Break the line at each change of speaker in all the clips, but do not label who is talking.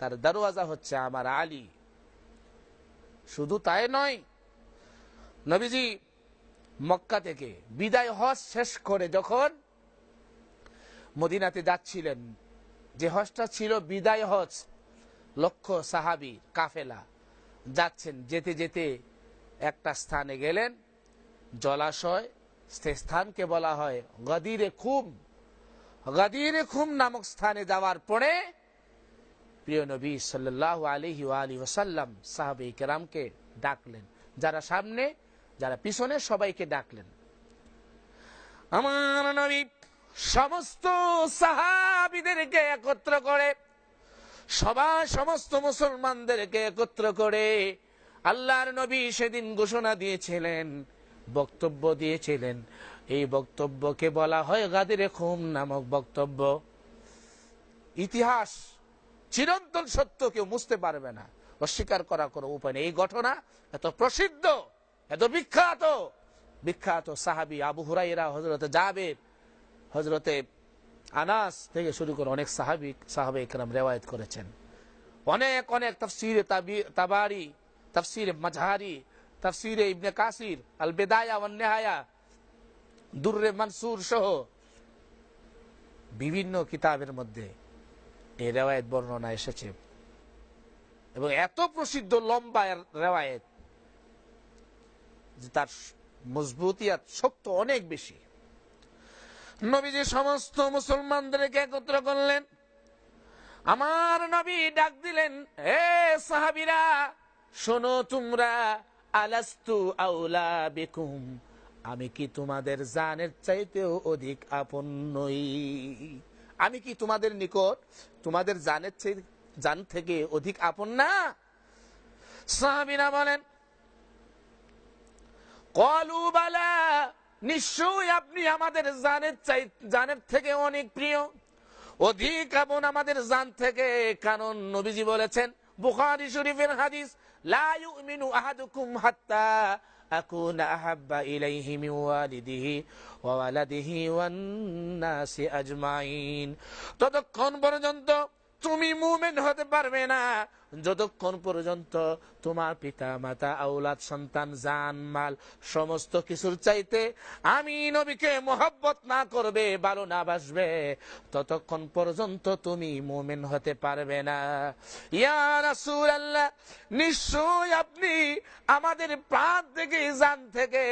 তার দরওয়াজা হচ্ছে আমার আলী। শুধু তাই নয়, নবীজি মক্কা থেকে বিদায় হজ শেষ করে যখন মদিনাতে যাচ্ছিলেন, যে হজটা ছিল বিদায় হজ, লক্ষ সাহাবী কাফেলা যাচ্ছেন, যেতে যেতে একটা স্থানে গেলেন, জলাশয়, সে স্থানকে বলা হয় গদিরে খুম। গদিরে খুম নামক স্থানে যাওয়ার পরে প্রিয় নবী সাল্লাল্লাহু আলাইহি ওয়াসাল্লাম সাহাবায়ে কেরামকে ডাকলেন, যারা সামনে যারা পিছনে সবাইকে ডাকলেন। আমার নবী সমস্ত সাহাবীদেরকে একত্র করে, সমস্ত মুসলমানদেরকে একত্র করে আল্লাহর নবী সেদিন ঘোষণা দিয়েছিলেন, বক্তব্য দিয়েছিলেন। এই বক্তব্যকে বলা হয় গাদিরে খুম নামক বক্তব্য। ইতিহাস চিরন্তন সত্য, কেউ মুছতে পারবে না, অস্বীকার করার কোনো উপায় নেই। এই ঘটনা এত প্রসিদ্ধ, এত বিখ্যাত সাহাবী আবু হুরায়রা, হযরতে জাবের, হযরতে আনাস থেকে শুরু করে অনেক সাহাবায়ে কেরাম রিওয়ায়াত করেছেন। অনেক তাফসীরে তাবারি, তাফসীরে মাজহারি, তাফসীরে ইবনে কাসির, আল বিদায়া ওয়ান নিহায়া, দুররে মানসুর সহ বিভিন্ন কিতাবের মধ্যে এই রিওয়ায়াত বর্ণনা এসেছে। এবং এত প্রসিদ্ধ লম্বা রিওয়ায়াত যে তার মজবুতিয়াত, শক্ত অনেক বেশি। নবীজি সমস্ত মুসলমানদেরকে একত্র করলেন। আমার নবী ডাক দিলেন, হে সাহাবীরা শোনো তোমরা, আলাস্তু আউলা বিকুম, আমি কি তোমাদের জানের চাইতেও অধিক আপন নই? আমি কি তোমাদের নিকট তোমাদের জান থেকে অধিক আপন না? সাহাবীরা বলেন, ক্বালু বালা, নিশ্চয়ই আপনি আমাদের জানের থেকে অনেক প্রিয়, অধিক আপন আমাদের জান থেকে। কারণ নবীজি বলেছেন, বুখারী শরীফের হাদিস, লা ইউমিনু আহাদুকুম হাত্তা আকুনা আহাব্বা ইলাইহি মিন ওয়ালিদিহি ওয়া ওয়ালাদিহি ওয়ান নাসি আজমাইন। ততক্ষণ পর্যন্ত তুমি মুমিন হতে পারবে না যতক্ষণ পর্যন্ত তোমার পিতা মাতা, আওলাদ, সন্তান, জান মাল সমস্ত কিছুর চাইতে আমি নবীকে মহব্বত না করবে, ভালো না বাসবে, ততক্ষণ পর্যন্ত তুমি মুমিন হতে পারবে না। ইয়া রাসূলুল্লাহ, নিশ্চয় আপনি আমাদের প্রাণ থেকে, জান থেকে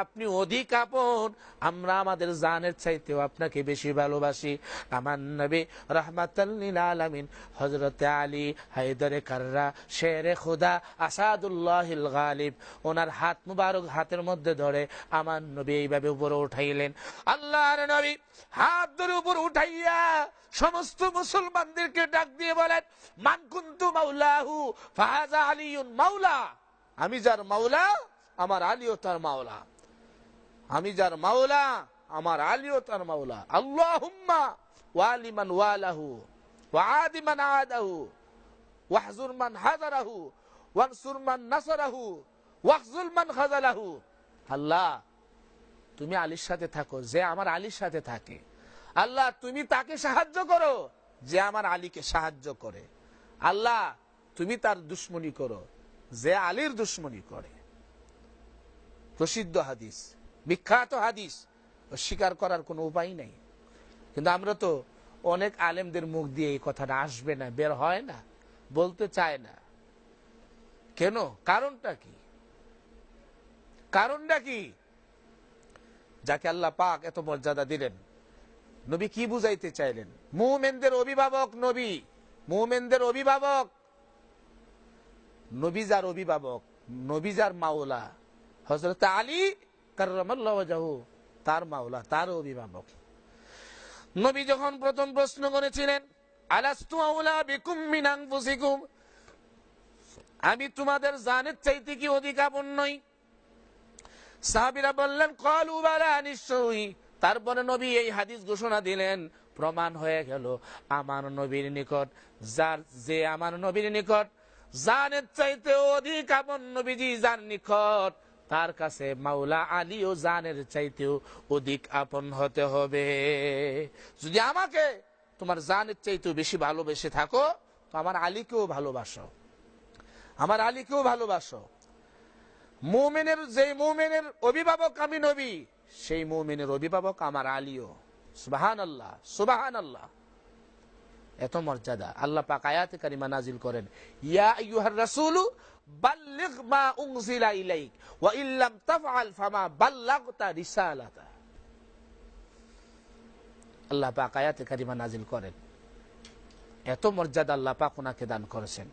আপনি অধিক আপন, আমরা আমাদের জানের চাইতেও আপনাকে বেশি ভালোবাসি। আমার নবী রাহমাতাল লিল আলামিন হযরত আলী হায়দারে কাররা, শেরে খুদা, আসাদুল্লাহিল গালিব, ওনার হাত মুবারক হাতের মধ্যে ধরে আমার নবী এইভাবে উপরে উঠাইলেন। আল্লাহর নবী হাত ধরে উপরে উঠাইয়া সমস্ত মুসলমানদেরকে ডাক দিয়ে বলেন, মান কুনতু মাওলাহু ফাহাযা আলিয়ুন মাওলা, আমি যার মাওলা আমার আলীও তার মাওলা, আমি যার মাওলা আমার আলীও তার মাওলা। আল্লাহুম্মা ওয়ালি মান ওয়ালাহু ওয়া আদি মান আদাহু ওয়াহজুর মান হাজারাহু ওয়ানসুর মান নাসারাহু ওয়াখজুল মান খাযালাহু। আল্লাহ তুমি আলীর সাথে থাকো, যে আমার আলীর সাথে থাকে। আল্লাহ তুমি তাকে সাহায্য করো, যে আমার আলীকে সাহায্য করে। আল্লাহ তুমি তার দুশমনি করো, যে আলীর দুশমনি করে। প্রসিদ্ধ হাদিস, বিখ্যাত হাদিস, অস্বীকার করার কোনো উপায় নেই। কিন্তু আমরা তো অনেক আলেমদের মুখ দিয়ে এই কথাটা আসবে না, বের হয় না, বলতে চায় না। কেন? কারণটা কি? কারণটা কি? যাকে আল্লাহ পাক এত মর্যাদা দিলেন, নবী কি বুঝাইতে চাইলেন? মুমিনদের অভিভাবক নবী, মুমিনদের অভিভাবক নবী, যার অভিভাবক, নবী যার মাওলা, হযরত আলী কাররামাল্লাহু ওয়াজহু তার মাওলা, তার অভিভাবক। নবী যখন প্রথম প্রশ্ন করেছিলেন, আলাস্তু আউলা বিকুম মিন আনফুসিকুম, আমি তোমাদের জানের চাইতে কি অধিক আপন নই? সাহাবীরা বললেন, ক্বালু বালা, নিশ্চয়ই। তারপরে নবী এই হাদিস ঘোষণা দিলেন, প্রমাণ হয়ে গেল আমার নবীর নিকট, যে আমার নবীর নিকট জানের চাইতে অধিক আপন, নবীজি যার নিকট, তার কাছে মাওলা আলী ও জানের চাইতেও অধিক আপন হতে হবে। যদি আমাকে তোমার জানের চাইতেও বেশি ভালোবেসে থাকো, তো আমার আলীকেও ভালোবাসো, আমার আলীকেও ভালোবাসো। মুমিনের, যেই মুমিনের অভিভাবক আমি নবী, সেই মুমিনের অভিভাবক আমার আলীও। সুবহানাল্লাহ, সুবহানাল্লাহ। এত মর্যাদা। আল্লাহ পাক আয়াতে কারিমা নাজিল করেন, ইয়া আইয়ুহার রাসূলু বাল্লিগ মা উনজিলা ইলাইক ওয়া ইল্লাম তাফআল ফামা বাল্লাগতা রিসালাতা। আল্লাহ পাক আয়াতে কারিমা নাজিল করেন। এত মর্যাদা আল্লাহ পাক ওনাকে দান করেছেন।